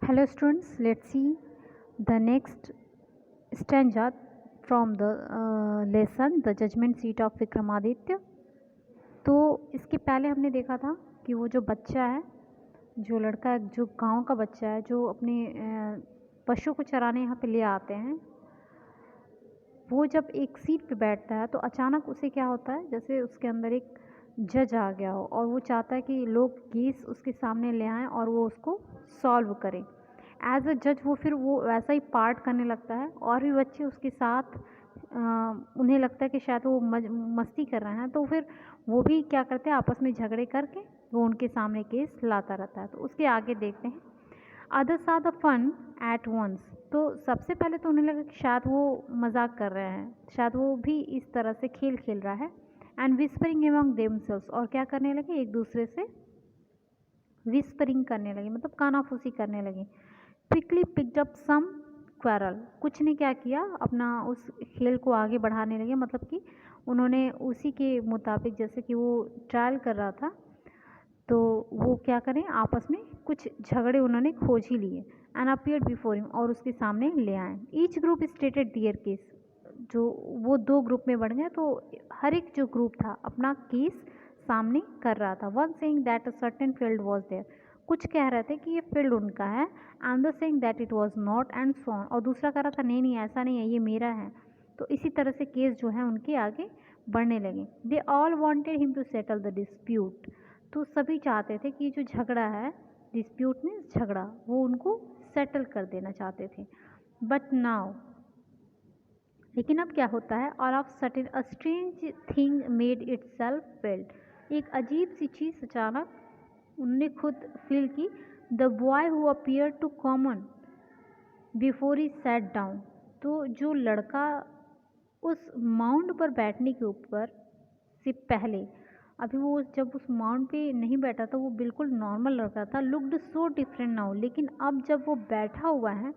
Hello students, let's see the next stanza from the lesson The Judgment Seat of Vikramaditya. तो इसके पहले हमने देखा था कि वो जो बच्चा है, जो लड़का, जो गांव का बच्चा है, जो अपने पशु को चराने यहाँ पे ले आते हैं, वो जब एक सीट पे बैठता है तो अचानक उसे क्या होता है, जैसे उसके अंदर एक जज आ गया हो और वो चाहता है कि लोग केस उसके सामने ले आएं और वो उसको सॉल्व करें। एज अ जज वो फिर वो वैसा ही पार्ट करने लगता है और भी बच्चे उसके साथ उन्हें लगता है कि शायद वो मस्ती कर रहे हैं, तो फिर वो भी क्या करते हैं, आपस में झगड़े करके वो उनके सामने केस लाता रहता है। तो उसके आगे देखते हैं, others are the fun at once. तो सबसे पहले तो उन्हें लगा कि शायद वो मजाक कर रहे हैं, शायद वो भी इस तरह से खेल खेल रहा है। एंड विस्परिंग एमंग देमसेल्व्स, और क्या करने लगे, एक दूसरे से विस्परिंग करने लगे, मतलब कानाफूसी करने लगे। Quickly picked up some quarrel, कुछ ने क्या किया, अपना उस खेल को आगे बढ़ाने लगे, मतलब कि उन्होंने उसी के मुताबिक, जैसे कि वो ट्रायल कर रहा था तो वो क्या करें, आपस में कुछ झगड़े उन्होंने खोज ही लिए। एंड अपीयर्ड बिफोर हिम, और उसके सामने ले आए। ईच ग्रुप स्टेटेड दियर केस, जो वो दो ग्रुप में बढ़ गए, तो हर एक जो ग्रुप था अपना केस सामने कर रहा था। One saying that a certain field was there, कुछ कह रहे थे कि ये फील्ड उनका है। And the saying that it was not, and so on, और दूसरा कह रहा था नहीं नहीं ऐसा नहीं है, ये मेरा है। तो इसी तरह से केस जो है उनके आगे बढ़ने लगे। They all wanted him to settle the dispute, तो सभी चाहते थे कि जो झगड़ा है, डिस्प्यूट में झगड़ा, वो उनको सेटल कर देना चाहते थे। बट नाउ, लेकिन अब क्या होता है, और of sudden a strange thing made itself felt, एक अजीब सी चीज़ अचानक उनने खुद फील की। The boy who appear to common before he sat down, तो जो लड़का उस माउंट पर बैठने के ऊपर से पहले, अभी वो जब उस माउंट पे नहीं बैठा था, वो बिल्कुल नॉर्मल लड़का था, लुक्ड सो डिफरेंट नाउ, लेकिन अब जब वो बैठा हुआ है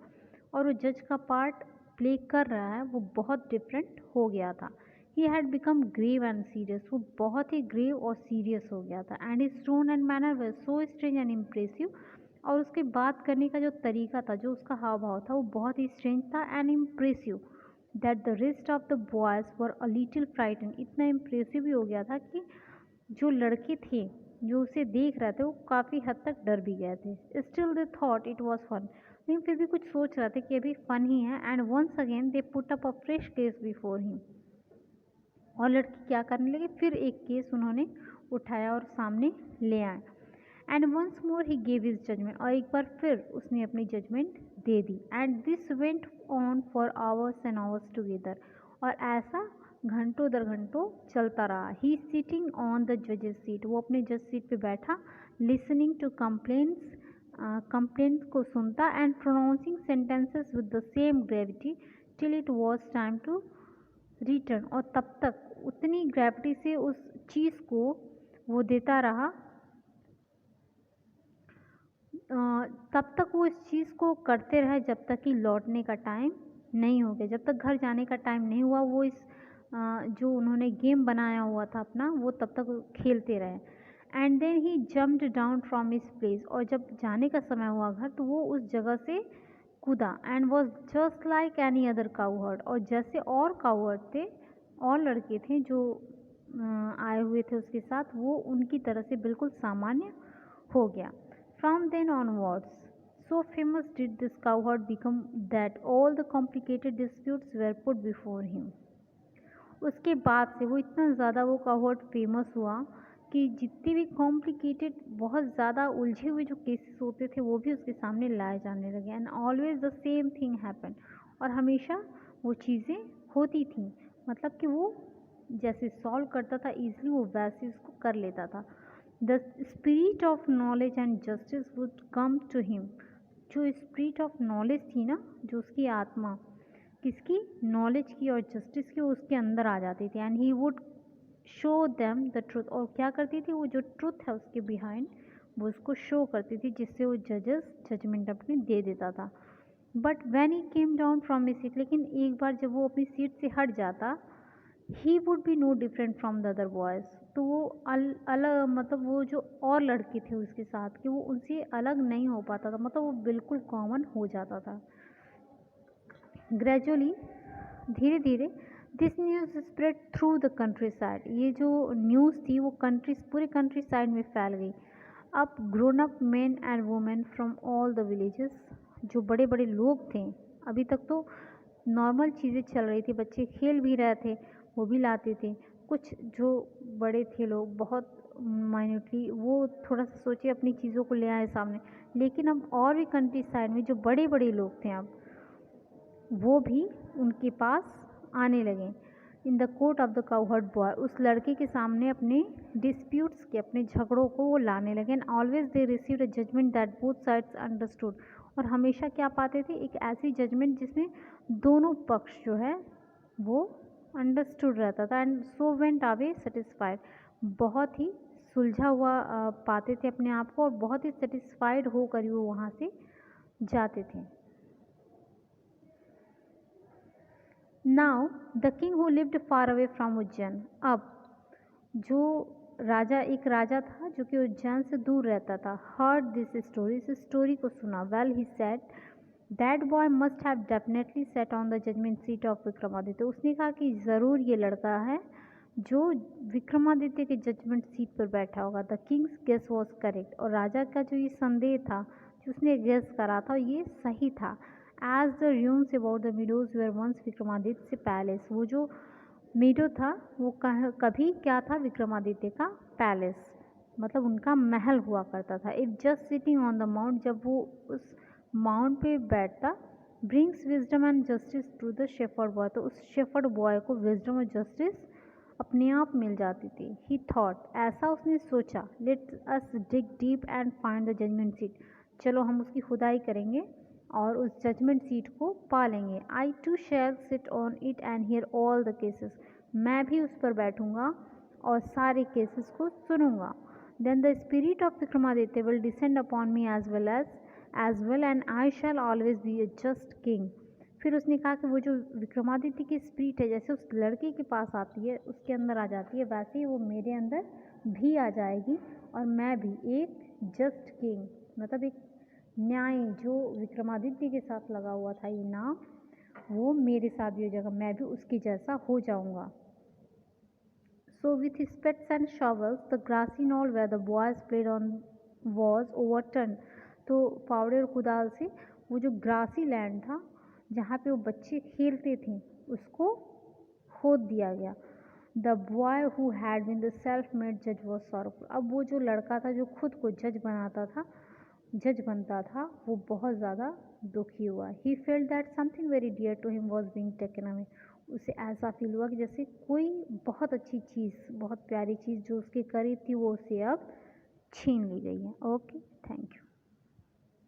और वो जज का पार्ट प्ले कर रहा है, वो बहुत डिफरेंट हो गया था। He had become grave and serious, वो बहुत ही ग्रेव और सीरियस हो गया था। And his tone and manner were so strange and impressive, और उसके बात करने का जो तरीका था, जो उसका हाव भाव था, वो बहुत ही स्ट्रेंज था and impressive, that the rest of the boys were a little frighten, इतना इम्प्रेसिव भी हो गया था कि जो लड़के थे जो उसे देख रहे थे वो काफ़ी हद तक डर भी गए थे। Still they thought it was fun, लेकिन फिर भी कुछ सोच रहे थे कि अभी फन ही है। And once again they put up a fresh case before him, और लड़की क्या करने लगे, फिर एक केस उन्होंने उठाया और सामने ले आए। And once more he gave his judgement, और एक बार फिर उसने अपनी जजमेंट दे दी। And this went on for hours and hours together, और ऐसा घंटों दर घंटों चलता रहा। ही सिटिंग ऑन द जजेस सीट, वो अपने जज सीट पे बैठा, लिसनिंग टू कंप्लेंट्स को सुनता, and pronouncing sentences with the same gravity till it was time to return, और तब तक उतनी ग्रेविटी से उस चीज़ को वो देता रहा, तब तक वो इस चीज़ को करते रहे जब तक कि लौटने का टाइम नहीं हो गया, जब तक घर जाने का टाइम नहीं हुआ, वो इस जो उन्होंने गेम बनाया हुआ था अपना, वो तब तक खेलते रहे। And then he jumped down from his place, और जब जाने का समय हुआ घर, तो वो उस जगह से कूदा। And was just like any other cowherd, और जैसे और काउहर्ड थे, और लड़के थे जो आए हुए थे उसके साथ, वो उनकी तरह से बिल्कुल सामान्य हो गया। From then onwards, so famous did this cowherd become that all the complicated disputes were put before him. उसके बाद से वो इतना ज़्यादा वो काउहर्ड फेमस हुआ कि जितने भी कॉम्प्लिकेटेड, बहुत ज़्यादा उलझे हुए जो केसेस होते थे, वो भी उसके सामने लाए जाने लगे। And always the same thing happen, और हमेशा वो चीज़ें होती थी, मतलब कि वो जैसे सॉल्व करता था ईजिली, वो वैसे उसको कर लेता था। The spirit of knowledge and justice would come to him, जो स्पिरिट ऑफ नॉलेज थी ना, जो उसकी आत्मा, किसकी, नॉलेज की और जस्टिस की, उसके अंदर आ जाती थी। And he would show them the truth, और क्या करती थी, वो जो ट्रूथ है उसके बिहाइंड, वो उसको शो करती थी, जिससे वो जजेस जजमेंट अपने दे देता था। But when he came down from his seat, लेकिन एक बार जब वो अपनी सीट से हट जाता, he would be no different from the other boys. तो वो अलग मतलब वो जो और लड़के थे उसके साथ कि वो उनसे अलग नहीं हो पाता था, मतलब वो बिल्कुल कॉमन हो जाता था। ग्रेजुअली, धीरे धीरे, this news spread through the country side. ये जो न्यूज़ थी वो पूरे कंट्री साइड में फैल गई। अब grown up main and women from all the villages, जो बड़े बड़े लोग थे, अभी तक तो नॉर्मल चीज़ें चल रही थी, बच्चे खेल भी रहे थे, वो भी लाते थे। कुछ जो बड़े थे लोग बहुत माइन्यूटली वो थोड़ा सा सोचे अपनी चीज़ों को ले आए सामने, लेकिन अब और भी कंट्री साइड में जो बड़े बड़े लोग थे अब वो भी उनके पास आने लगे। In the court of the cowherd boy, उस लड़के के सामने अपने डिस्प्यूट्स के, अपने झगड़ों को वो लाने लगे। And always they received a judgement that both sides understood, और हमेशा क्या पाते थे, एक ऐसी जजमेंट जिसमें दोनों पक्ष जो है वो अंडरस्टूड रहता था। And so went away satisfied, बहुत ही सुलझा हुआ पाते थे अपने आप को, और बहुत ही सेटिस्फाइड होकर ही वो वहाँ से जाते थे। Now the king who lived far away from Ujjain, अब जो राजा, एक राजा था जो कि उज्जैन से दूर रहता था, हर्ड दिस स्टोरी, इस स्टोरी को सुना। Well he said that boy must have definitely set on the judgement seat of Vikramaditya. उसने कहा कि ज़रूर ये लड़का है जो विक्रमादित्य के जजमेंट सीट पर बैठा होगा। The king's guess was correct, और राजा का जो ये संदेह था, जो उसने गेस करा था, ये सही था। As the roams about the meadows where once Vikramaditya palace, वो जो मीडो था वो कभी क्या था, विक्रमादित्य का पैलेस, मतलब उनका महल हुआ करता था। If just sitting on the mount, जब वो उस माउंट पे बैठता, brings wisdom and justice to the shepherd boy, तो उस शेफर्ड बॉय को विजडम और जस्टिस अपने आप मिल जाती थी। ही थॉट, ऐसा उसने सोचा, let us dig deep and find the judgement seat, चलो हम उसकी खुदाई करेंगे और उस जजमेंट सीट को पा लेंगे। I too shall sit on it and hear all the cases, मैं भी उस पर बैठूंगा और सारे केसेस को सुनूंगा। Then the spirit of Vikramaditya will descend upon me as well and I shall always be a just king. फिर उसने कहा कि वो जो विक्रमादित्य की स्पिरिट है, जैसे उस लड़के के पास आती है, उसके अंदर आ जाती है, वैसे ही वो मेरे अंदर भी आ जाएगी, और मैं भी एक जस्ट किंग, मतलब एक न्याय, जो विक्रमादित्य के साथ लगा हुआ था ये नाम, वो मेरे साथ भी हो जाएगा, मैं भी उसके जैसा हो जाऊंगा। So with spades and shovels, the grassy knoll where the boys played on was overturned. तो फावड़े और कुदाल से वो जो ग्रासी लैंड था जहाँ पे वो बच्चे खेलते थे उसको खोद दिया गया। The boy who had been the self made जज वॉज सॉरफुल, अब वो जो लड़का था जो खुद को जज बनता था, वो बहुत ज़्यादा दुखी हुआ। He felt that something very dear to him was being taken away, उसे ऐसा फील हुआ कि जैसे कोई बहुत अच्छी चीज़, बहुत प्यारी चीज़ जो उसके करीब थी, वो उसे अब छीन ली गई है। Okay, thank you.